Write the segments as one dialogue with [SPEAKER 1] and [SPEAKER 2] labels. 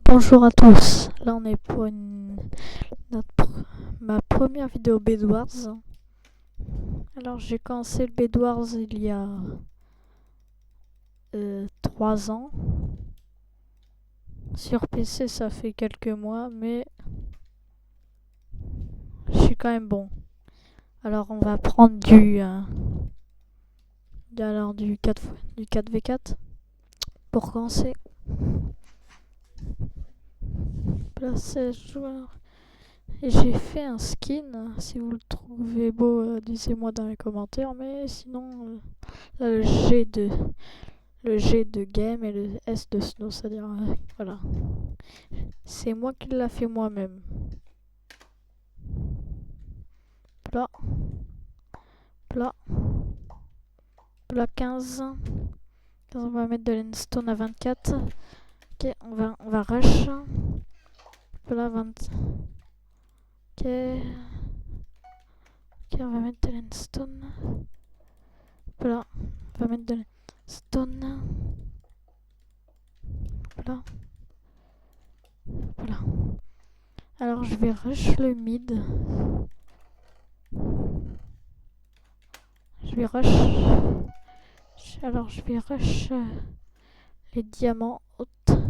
[SPEAKER 1] Bonjour à tous, là on est pour ma première vidéo Bedwars. Alors j'ai commencé le Bedwars il y a 3 ans. Sur PC ça fait quelques mois mais je suis quand même bon. Alors on va prendre du 4v4 pour commencer. Placer joueur. Et j'ai fait un skin, si vous le trouvez beau, dites-moi dans les commentaires, mais sinon, là, le G de game et le S de snow, c'est-à-dire, voilà. C'est moi qui l'a fait moi-même. Plat, plat, plat 15. On va mettre de l'endstone à 24. Ok, on va rush. Plat 20. Ok. Ok, on va mettre de l'endstone. Voilà, on va mettre de l'endstone. Voilà. Voilà. Alors je vais rush le mid. Je vais rush. Alors je vais rush les diamants autant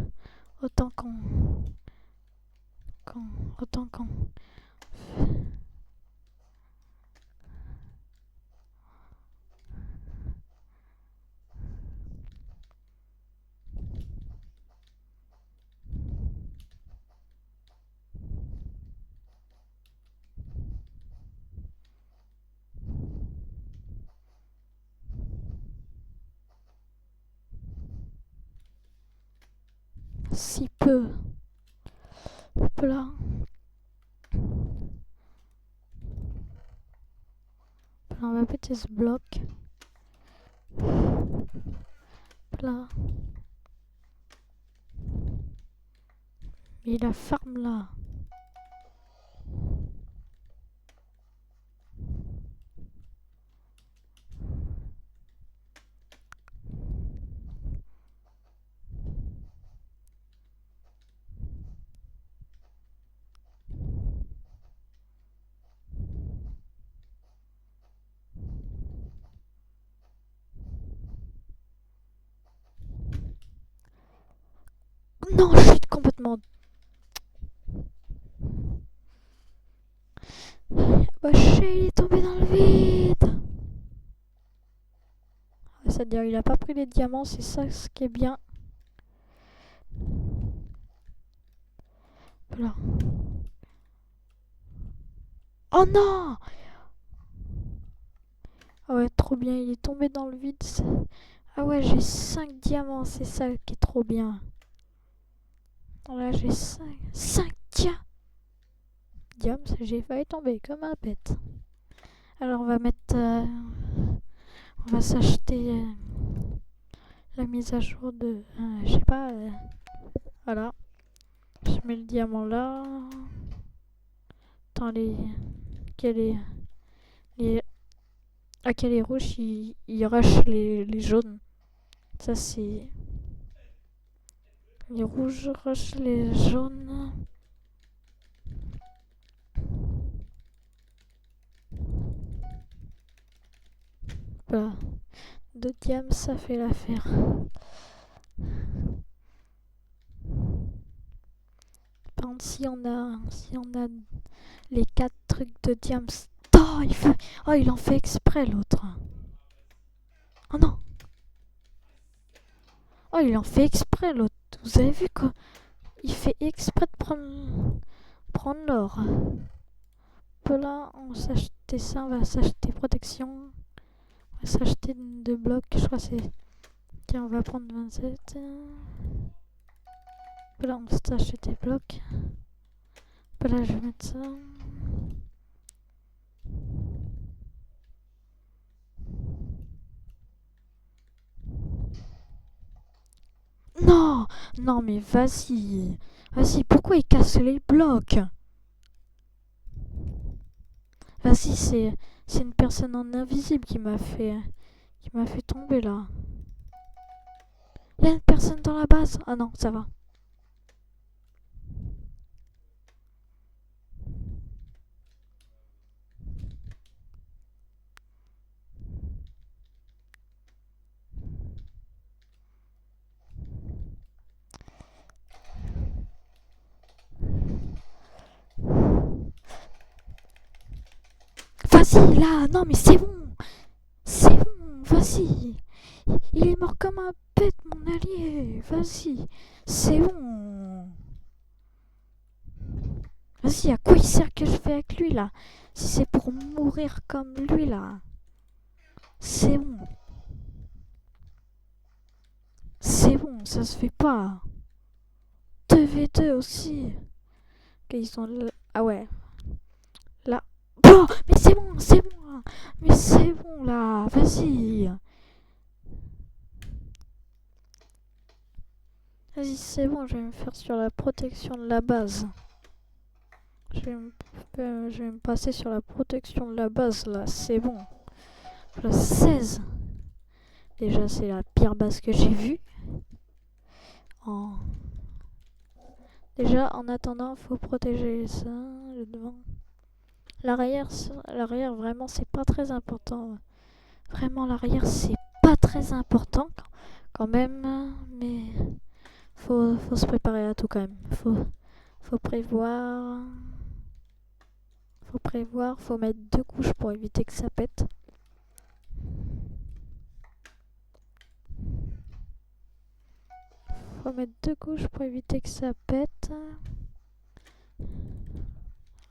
[SPEAKER 1] autant qu'on. Si peu. Hop là. On va péter ce bloc. Hop là. Mais la farm là. Non, je suis complètement. Wesh, il est tombé dans le vide. C'est-à-dire il a pas pris les diamants, c'est ça ce qui est bien. Voilà. Oh non! Ah ouais, trop bien, il est tombé dans le vide. Ah ouais, j'ai 5 diamants, c'est ça qui est trop bien. Là, j'ai 5 diams, j'ai failli tomber comme un bête. Alors, on va mettre. On va s'acheter la mise à jour de. Je sais pas. Voilà. Je mets le diamant là. Attends, quel est. Les, quel est rouge, il rush les jaunes. Ça, c'est. Les rouges rush les jaunes. Voilà. 2 diams, ça fait l'affaire. Par contre, si on a les 4 trucs de diams. Oh, il en fait exprès l'autre. Oh non. Oh, il en fait exprès l'autre. Vous avez vu quoi? Il fait exprès de prendre l'or. Là, on va s'acheter ça, on va s'acheter protection. On va s'acheter 2 blocs, je crois que c'est. Tiens, on va prendre 27. Là, on va s'acheter des blocs. Là, je vais mettre ça. Non, non, mais vas-y. Vas-y, pourquoi il casse les blocs? Vas-y, c'est une personne en invisible qui m'a fait tomber là. Il y a une personne dans la base. Ah non, ça va. là, non mais c'est bon. C'est bon, vas-y. Il est mort comme un bête, mon allié. Vas-y, c'est bon. Vas-y, à quoi il sert que je fais avec lui là? Si c'est pour mourir comme lui là. C'est bon. C'est bon, ça se fait pas. 2v2 aussi. Ok, ils sont là. Ah ouais. Là. Oh, mais c'est bon, c'est bon. Mais c'est bon là, vas-y. Vas-y, c'est bon, je vais me faire sur la protection de la base. Je vais me passer sur la protection de la base là, c'est bon. Là, 16. Déjà, c'est la pire base que j'ai vue. En... Déjà, en attendant, faut protéger ça, le devant. L'arrière, vraiment, c'est pas très important. Vraiment, l'arrière, c'est pas très important quand même, mais faut se préparer à tout quand même. Faut prévoir. Faut mettre 2 couches pour éviter que ça pète. Faut mettre 2 couches pour éviter que ça pète.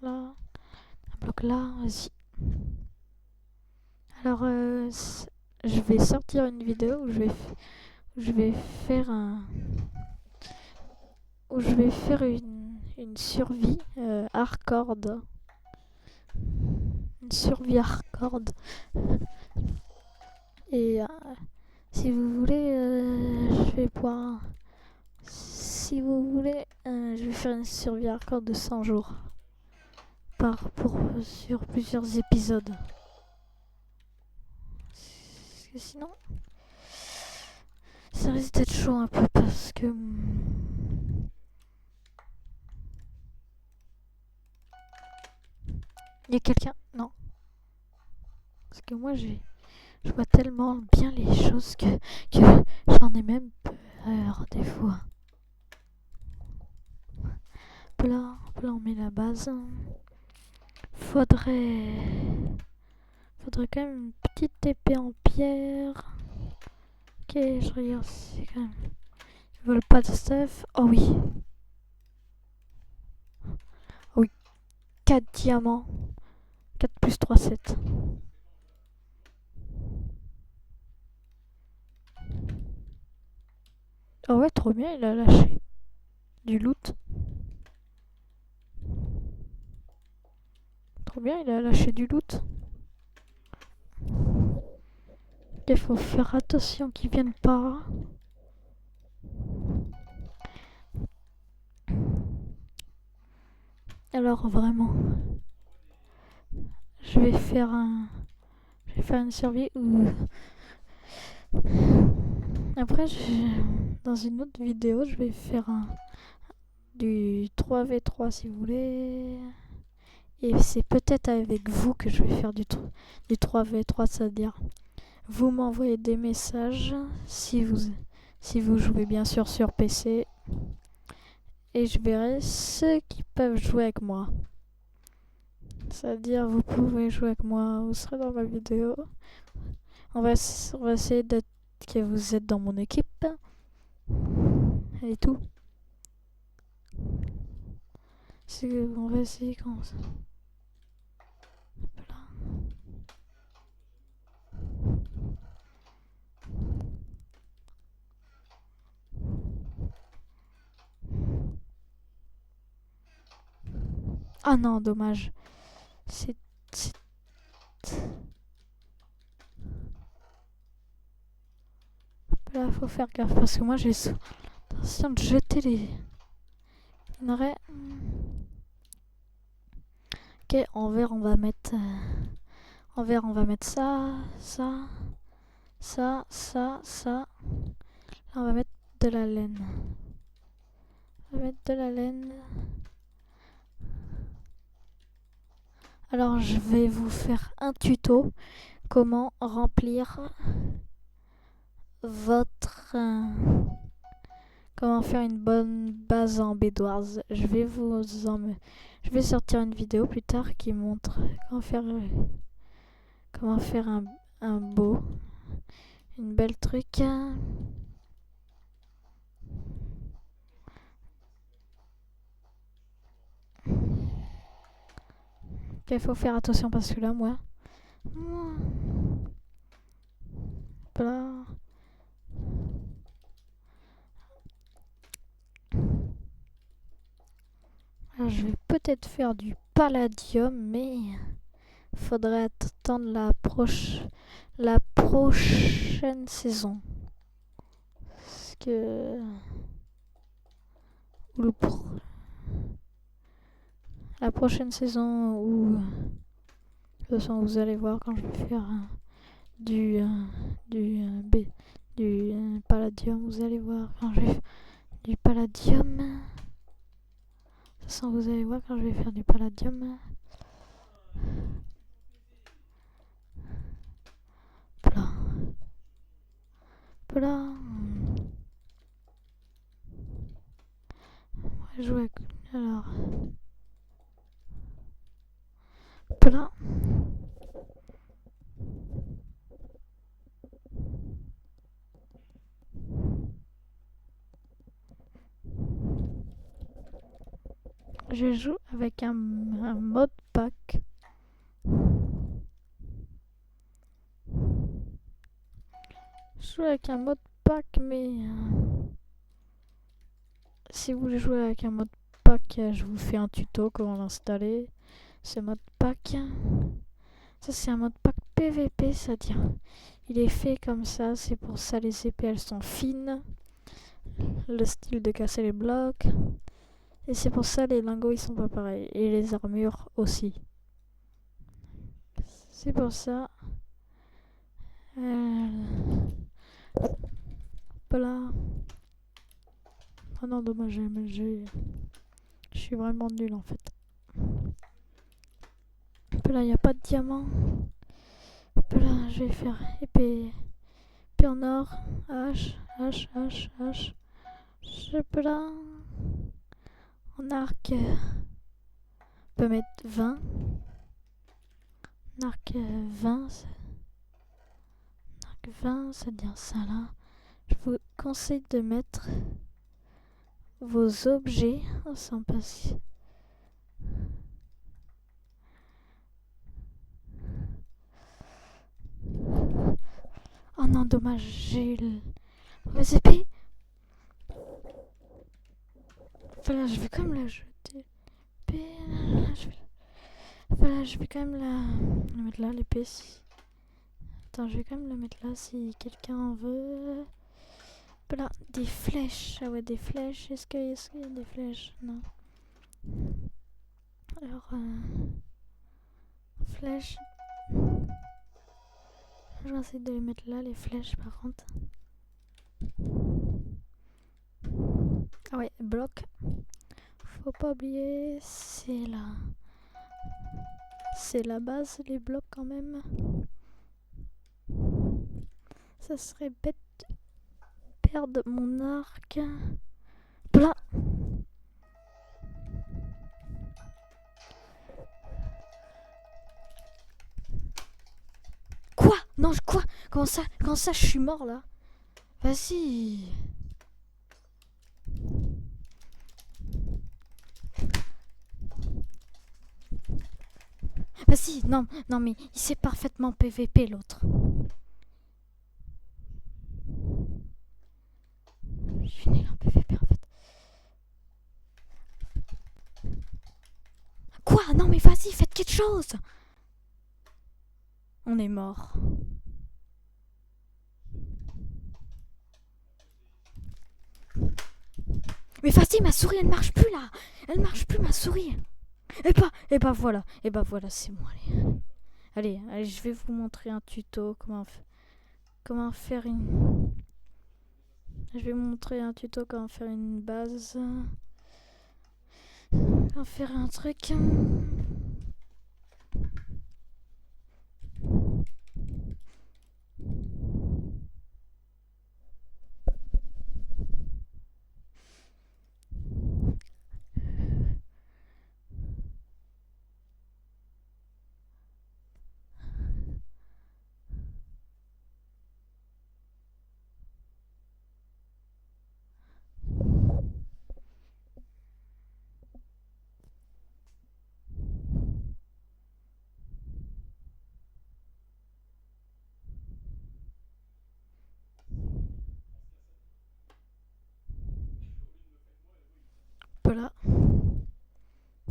[SPEAKER 1] Là, un bloc là, vas-y. Alors, je vais sortir une vidéo où je vais faire une survie hardcore. Une survie hardcore. Et si vous voulez, je vais pouvoir. Si vous voulez, je vais faire une survie hardcore de 100 jours. Sur plusieurs épisodes. Parce que sinon, ça risque d'être chaud un peu parce que. Il y a quelqu'un? Non. Parce que moi, je vois tellement bien les choses que j'en ai même peur des fois. Là, on met la base. Faudrait quand même une petite épée en pierre. Ok, je regarde, c'est quand même. Ils veulent pas de stuff. Oh oui. Oh oui. 4 diamants. 4 plus 3, 7. Oh ouais, trop bien, il a lâché du loot. Trop bien, il a lâché du loot. Il faut faire attention qu'ils viennent pas. Alors vraiment, je vais faire une survie où après dans une autre vidéo je vais faire du 3v3 si vous voulez. Et c'est peut-être avec vous que je vais faire du 3v3, c'est-à-dire vous m'envoyez des messages si vous jouez bien sûr sur PC. Et je verrai ceux qui peuvent jouer avec moi. C'est-à-dire, vous pouvez jouer avec moi, vous serez dans ma vidéo. On va essayer d'être que vous êtes dans mon équipe. Et tout. On va essayer comme ça. Là. Ah non, dommage. Là, faut faire gaffe parce que moi j'ai l'intention de jeter les. Il y en aurait. Ok, en vert on va mettre. Ça. Là on va mettre de la laine. Alors je vais vous faire un tuto comment remplir comment faire une bonne base en Bedwars. Je vais sortir une vidéo plus tard qui montre comment faire comment faire un beau, une belle truc. Il faut faire attention parce que là, moi, voilà. Alors, je vais peut-être faire du palladium, mais faudrait attendre la prochaine saison. Parce que la prochaine saison où de toute façon vous allez voir quand je vais faire du palladium, vous allez voir quand je vais faire du palladium. De toute façon vous allez voir quand je vais faire du palladium. Voilà. Voilà. On va jouer avec... Alors... Voilà. Je joue avec un mode pack. Je joue avec un mode pack, mais si vous voulez jouer avec un mode pack, je vous fais un tuto comment l'installer. Ce mode pack, ça c'est un mode pack PVP, c'est-à-dire il est fait comme ça, c'est pour ça les épées elles sont fines, le style de casser les blocs, et c'est pour ça les lingots ils sont pas pareils, et les armures aussi. C'est pour ça. Voilà. Oh non, dommage, je suis vraiment nul en fait. Là, il n'y a pas de diamant. Là, je vais faire épée en or. H. Je peux là. En arc, on peut mettre 20. En arc 20, c'est-à-dire ça là. Je vous conseille de mettre vos objets. Oh, sans passer. Oh non, dommage, j'ai eu les épées. Voilà, je vais quand même la jeter. Voilà, je vais quand même la mettre là, l'épée. Attends, je vais quand même la mettre là si quelqu'un en veut. Voilà, des flèches. Ah ouais, des flèches. Est-ce qu'il y a des flèches? Non. Alors, flèches. Je vais essayer de les mettre là, les flèches par contre. Ah ouais, bloc. Faut pas oublier, c'est la base, les blocs quand même. Ça serait bête de perdre mon arc. Voilà. Quoi? Non, quoi? Comment ça je suis mort là? Vas-y. Vas-y, non, mais il sait parfaitement PVP l'autre. Je suis nul en PVP en fait. Quoi? Non mais vas-y, faites quelque chose. On est mort. Mais vas-y, ma souris elle marche plus là. Elle marche plus ma souris. Et bah voilà, c'est bon. Allez, je vais vous montrer un tuto comment faire une. Je vais vous montrer un tuto comment faire une base. Comment faire un truc.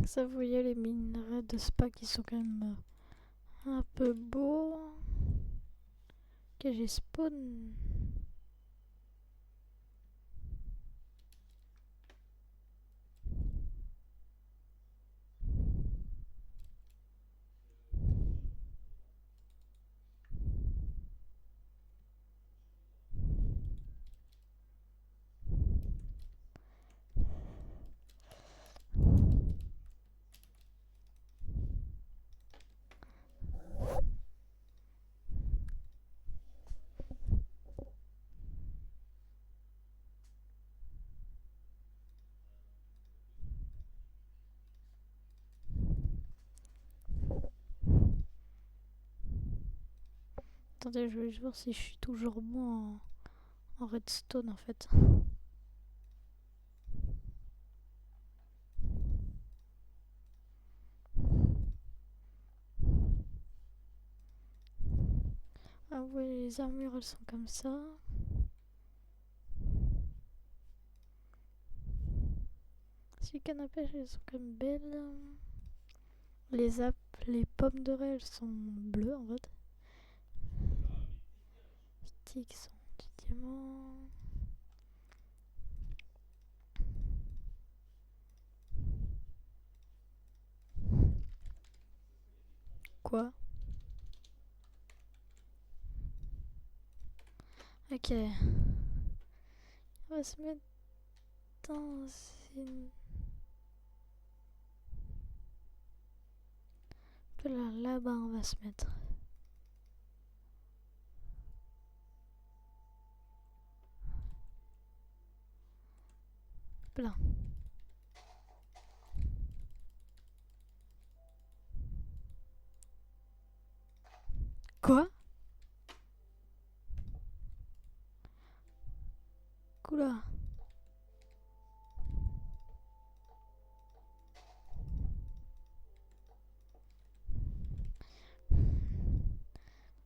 [SPEAKER 1] Ça, vous voyez les minerais de spa qui sont quand même un peu beaux. Ok, j'ai spawn. Attendez, je vais juste voir si je suis toujours bon en redstone en fait. Ah ouais, les armures elles sont comme ça. Les cannes à pêche elles sont quand même belles. Les pommes de rêve elles sont bleues en fait. Les sticks sont du diamant. Quoi? Ok. On va se mettre dans une... Là-bas on va se mettre. Là. Quoi? Oula.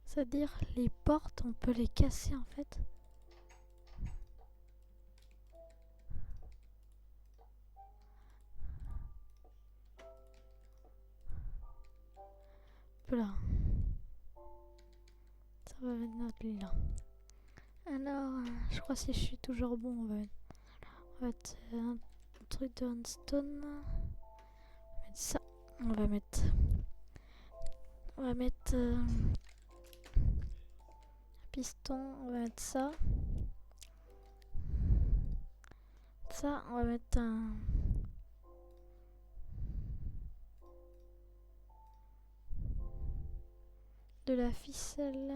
[SPEAKER 1] C'est-à-dire les portes on peut les casser en fait. Là. Ça va mettre notre lit là. Alors, je crois que si je suis toujours bon, on va mettre un truc de handstone. On va mettre ça. On va mettre un piston. On va mettre ça. Ça, on va mettre de la ficelle.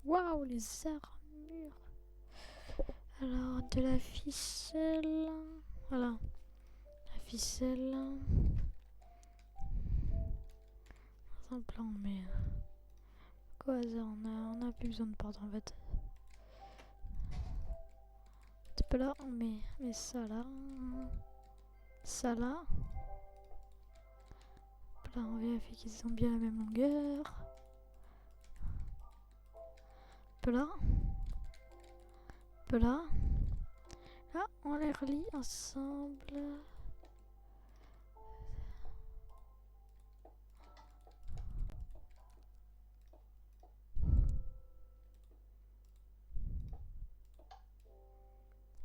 [SPEAKER 1] Waouh, les armures. Alors, de la ficelle. Voilà. La ficelle. Dans un plan, mais... Quoi hasard, on a plus besoin de porte en fait. C'est pas là, on met ça là. Ça là. Là, on vérifie qu'ils ont bien la même longueur. Là. Là. Là, on les relie ensemble.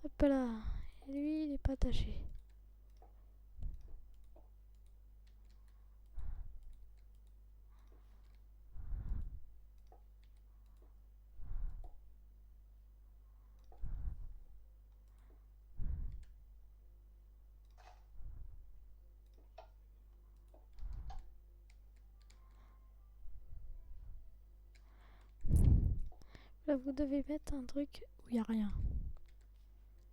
[SPEAKER 1] Hop là. Et lui, il est pas attaché. Là, vous devez mettre un truc où il n'y a rien.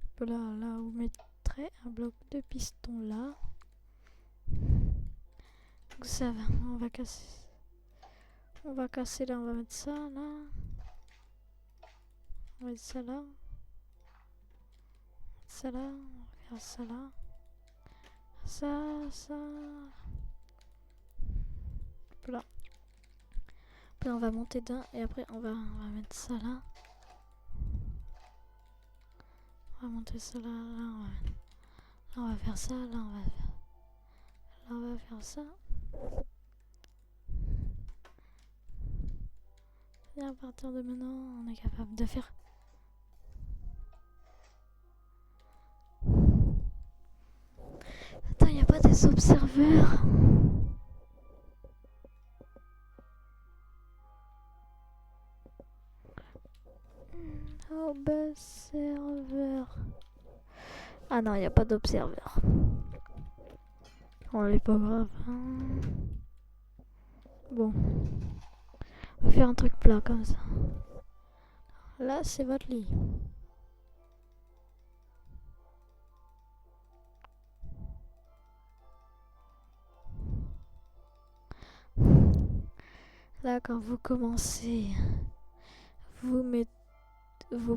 [SPEAKER 1] Hop là, là, vous mettrez un bloc de piston là. Donc ça va, on va casser. On va casser là, on va mettre ça là. On va mettre ça là. Ça là, on va faire ça là. Ça. Voilà. Puis on va monter d'un et après on va mettre ça là. va monter ça là, là on va faire ça, là on va faire ça. Et à partir de maintenant, on est capable de faire. Attends, y a pas des observeurs? Observeur. Ah non, y a pas d'observeur. Bon, elle est pas grave. Hein. Bon. On va faire un truc plat comme ça. Là, c'est votre lit. Là, quand vous commencez, vous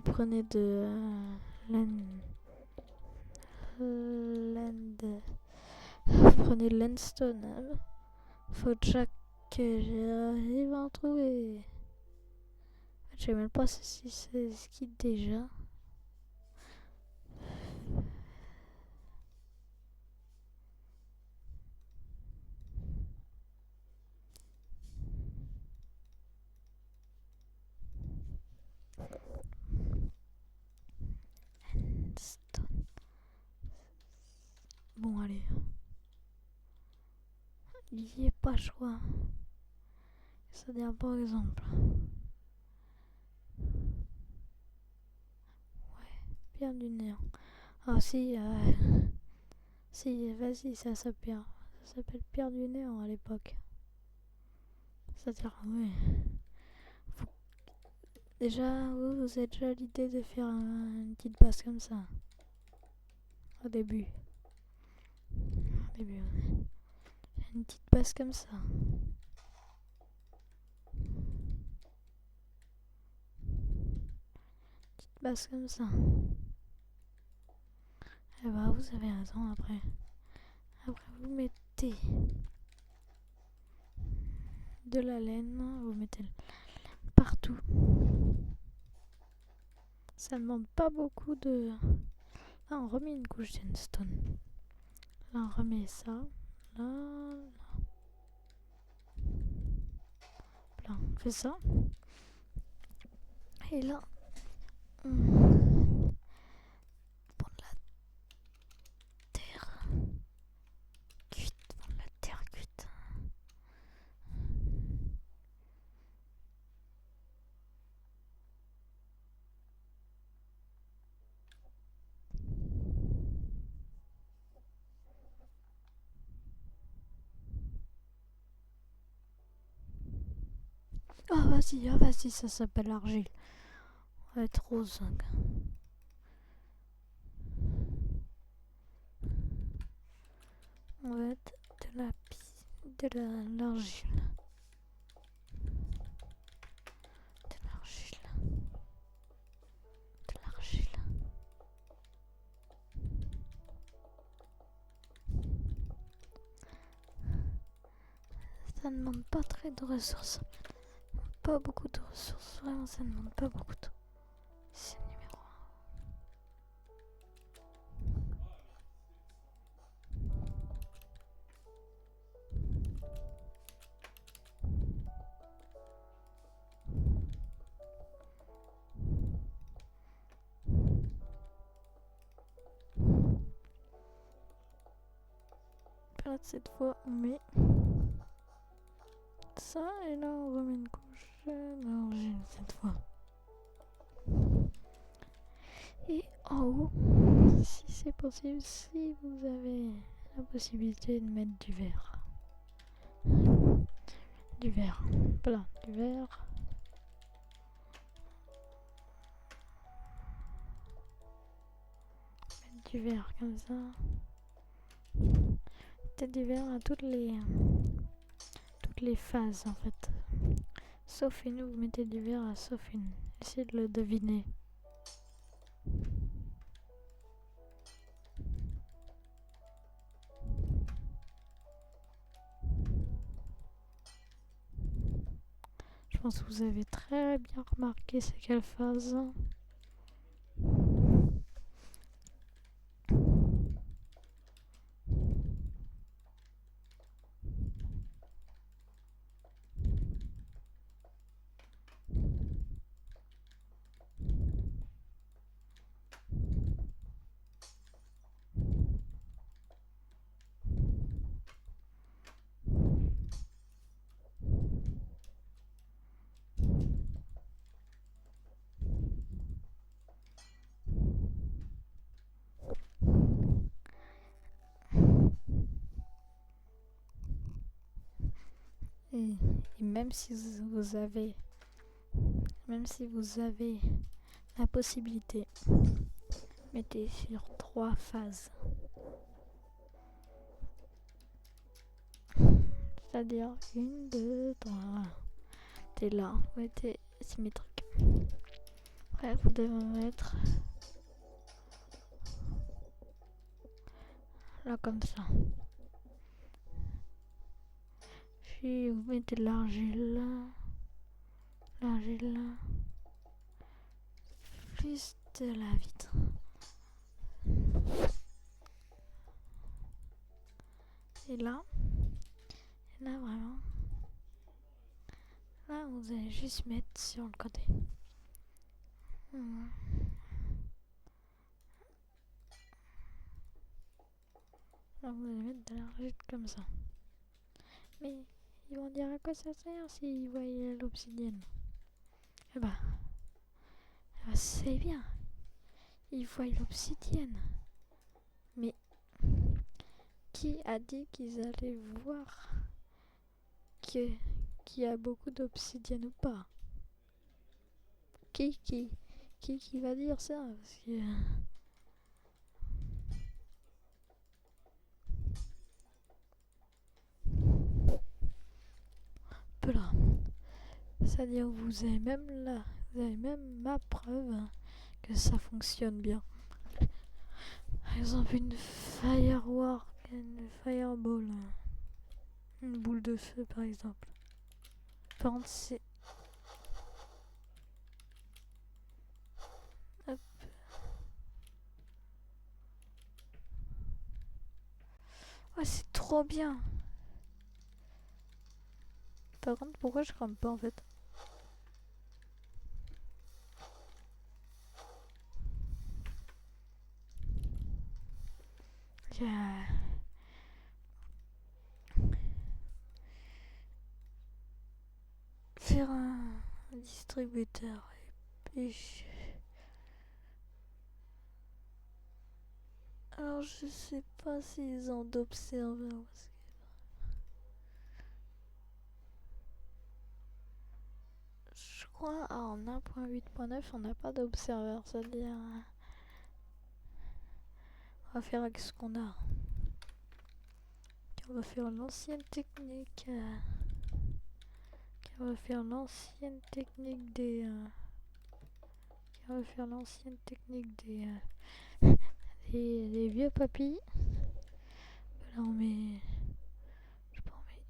[SPEAKER 1] prenez de vous prenez de l'endstone. Hein. Faut déjà que j'arrive à en trouver. Je sais même pas si c'est ce qui déjà. Bon, allez. Il n'y a pas choix. C'est-à-dire, par exemple. Ouais, pierre du néant. Ah, si, si, vas-y, ça s'appelle pierre du néant à l'époque. C'est-à-dire, ouais. Déjà, vous avez déjà l'idée de faire une petite base comme ça. Au début. Ouais. Une petite base comme ça. Petite base comme ça. Eh bah, vous avez raison après. Après, vous mettez de la laine. Vous mettez partout. Ça ne demande pas beaucoup de... Là, on remet une couche d'endstone. Là, on remet ça. Là. Là, on fait ça. Et là, on prend de la terre cuite. Prendre la terre cuite. Ah, vas-y, ça s'appelle l'argile. On va être rose. On va être de l'argile. De l'argile. De l'argile. Ça ne demande pas très de ressources. Pas beaucoup de ressources. Vraiment, ça ne demande pas beaucoup de... C'est numéro 1. Là, cette fois, on met ça et là, on remet une couche d'argile cette fois. Et en haut, si c'est possible, si vous avez la possibilité de mettre du verre. Du verre. Voilà, du verre. Mettre du verre comme ça. Mettez du verre à toutes les phases en fait. Sauf une, vous mettez du verre à sauf une. Essayez de le deviner. Je pense que vous avez très bien remarqué c'est quelle phase. Et même si vous avez la possibilité, mettez sur 3 phases. C'est-à-dire 1, 2, 3. T'es là, vous mettez symétrique. Après, vous devez mettre là comme ça. Puis vous mettez de l'argile là. Plus de la vitre. Et là vraiment. Là, vous allez juste mettre sur le côté. Là, vous allez mettre de l'argile comme ça. Mais ils vont dire à quoi ça sert s'ils voient l'obsidienne. Eh ben, c'est bien. Ils voient l'obsidienne. Mais qui a dit qu'ils allaient voir qu'il y a beaucoup d'obsidienne ou pas? Qui va dire ça? Parce que peu là. C'est-à-dire vous avez même ma preuve que ça fonctionne bien. Par exemple une firework, une fireball, une boule de feu par exemple. Par contre c'est... Hop. Ouais, c'est trop bien. Par contre pourquoi je crame pas en fait? Faire un distributeur et puis... Alors je sais pas s'ils ont d'observeurs parce que... Je crois en 1.8.9 on n'a pas d'observeur, c'est-à-dire on va faire avec ce qu'on a. On va faire l'ancienne technique. On va faire l'ancienne technique des... on va faire l'ancienne technique des vieux papilles. Là on met... Je peux en mettre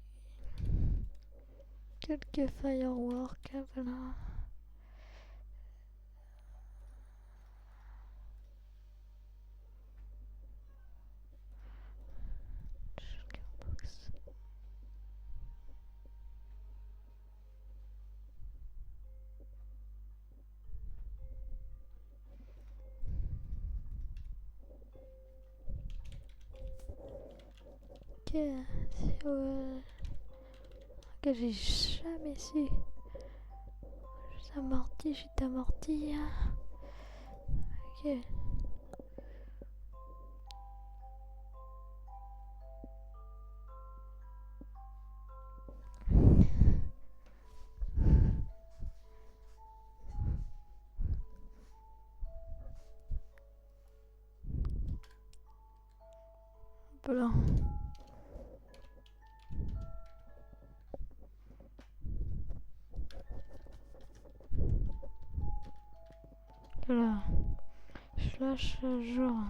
[SPEAKER 1] quelques fireworks. Voilà. Que j'ai jamais su. Je suis amorti. Ok. Voilà. Voilà. Je lâche genre.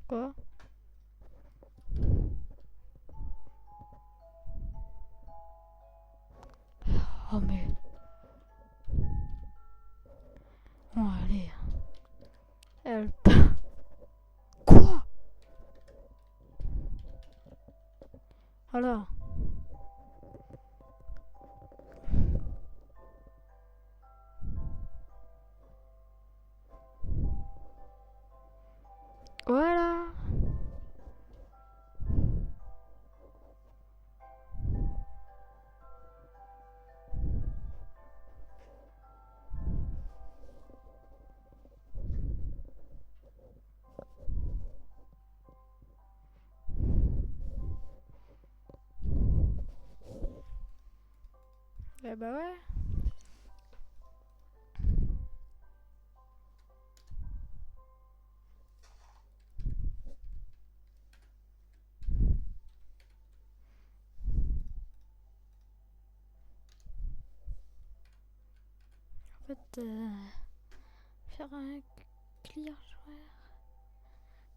[SPEAKER 1] Quoi? Oh mais... Bon allez. Elle... Quoi? Alors. Voilà. Eh bah ouais. En fait, faire un clear joueur.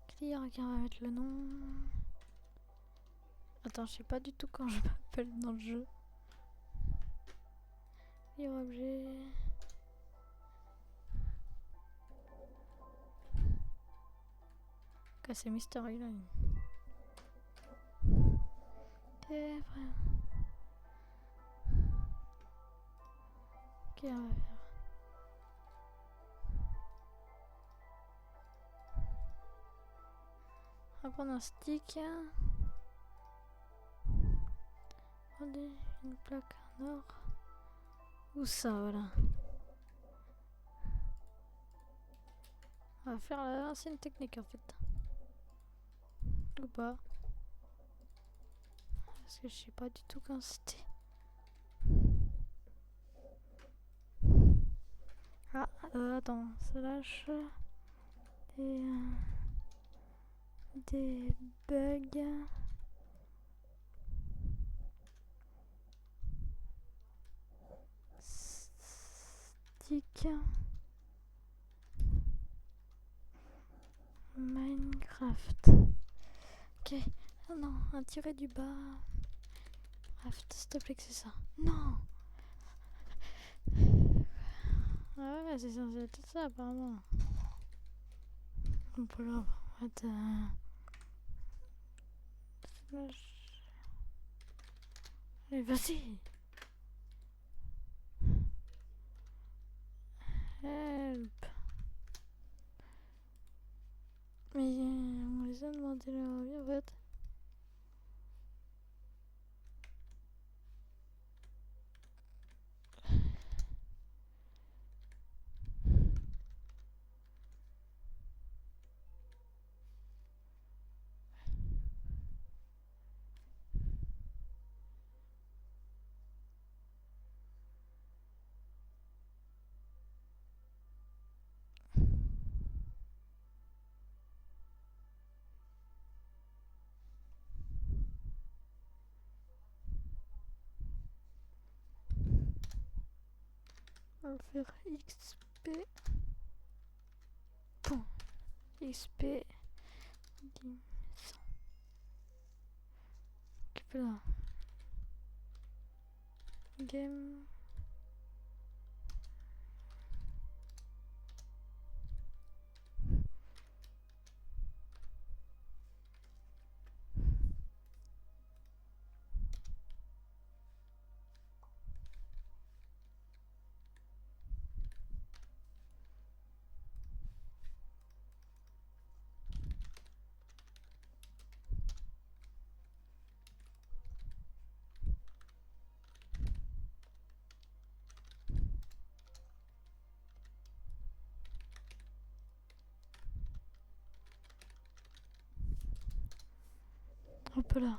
[SPEAKER 1] Clear, ok, on va mettre le nom. Attends, je sais pas du tout quand je m'appelle dans le jeu. Clear objet. Ok, c'est Mystery Line. Ok, frère. Ok, on va faire. On va prendre un stick. Regardez, une plaque en or. Où ça, voilà. On va faire l'ancienne technique en fait. Ou pas. Parce que je sais pas du tout quand c'était. Ah, attends, slash des bugs. Stick Minecraft. Ok. Oh non, un tiré du bas. Craft, s'il te plaît que c'est ça. Non. Ah ouais, c'est censé être ça apparemment. Bon, pas grave. En fait, slash. Allez, vas-y. Help. Mais on les a demandé leur avis en fait. On va faire XP. Bon. XP. 10 100. Hop là. Game. Hop là.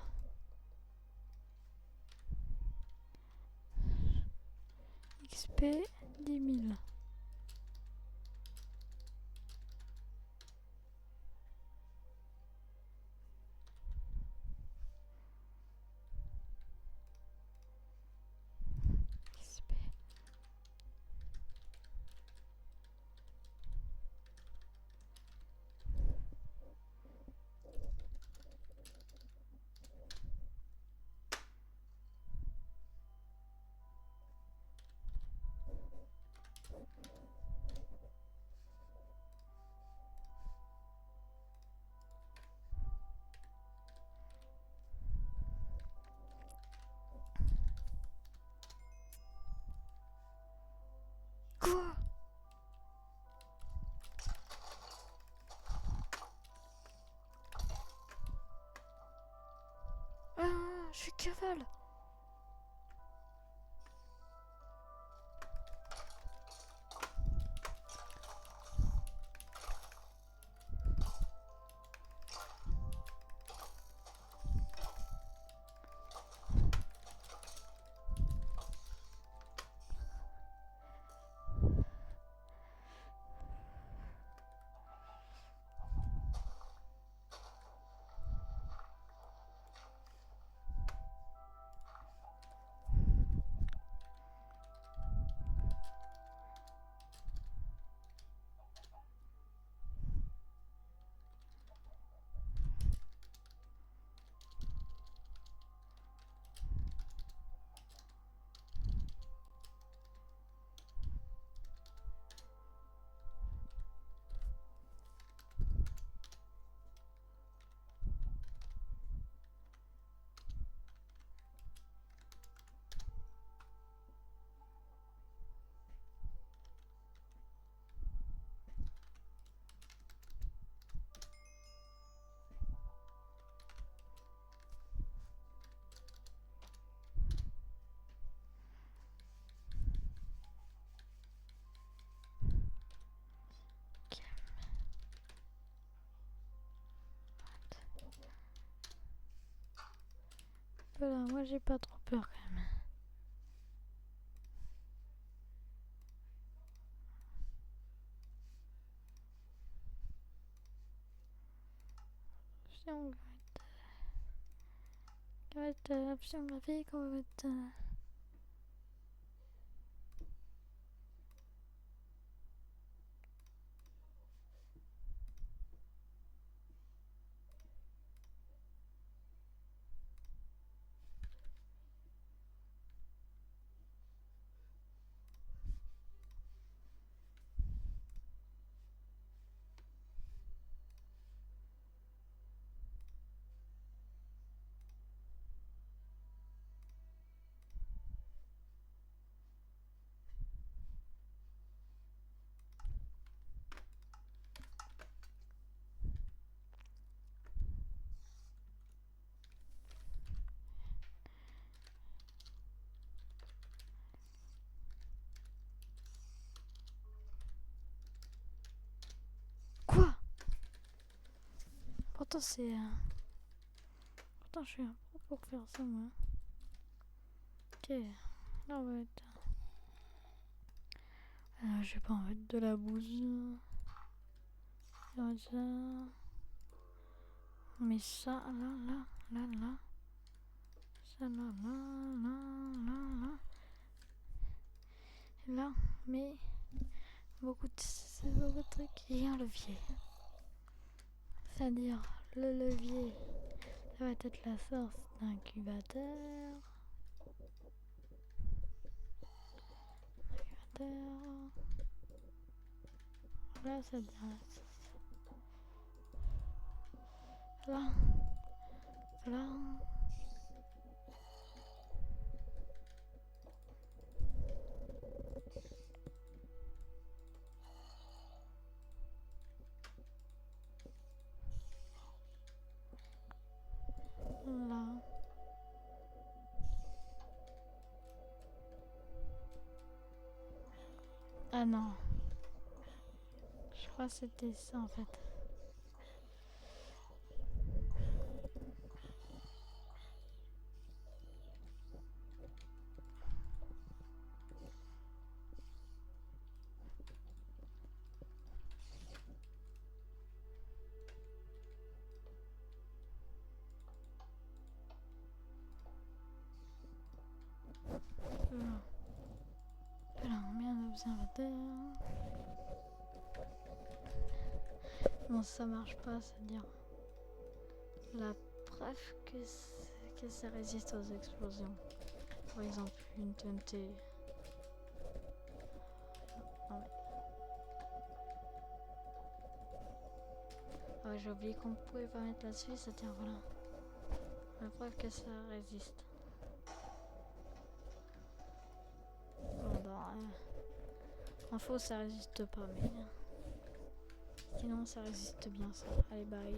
[SPEAKER 1] XP 10 000. XP. Quoi? Ah, je suis cavale. Voilà, moi j'ai pas trop peur quand même. Option graphique, on va mettre... Quoi? Pourtant c'est... Pourtant je suis un pro pour faire ça moi. Ok, là on va mettre... je vais pas en mettre de la bouse. On met ça là. Ça là. Et là, mais beaucoup de trucs et un levier. C'est-à-dire le levier, ça va être la source d'incubateur. Là, ça devient là. Là. Ah non. Je crois que c'était ça en fait. Là, on met un observateur. Non, ça marche pas, c'est-à-dire la preuve que ça résiste aux explosions. Par exemple, une TNT. Non mais... Ah ouais, j'ai oublié qu'on pouvait pas mettre là-dessus, c'est-à-dire voilà. La preuve que ça résiste. Bon, en faux, ça résiste pas, mais sinon ça résiste bien ça. Allez, bye.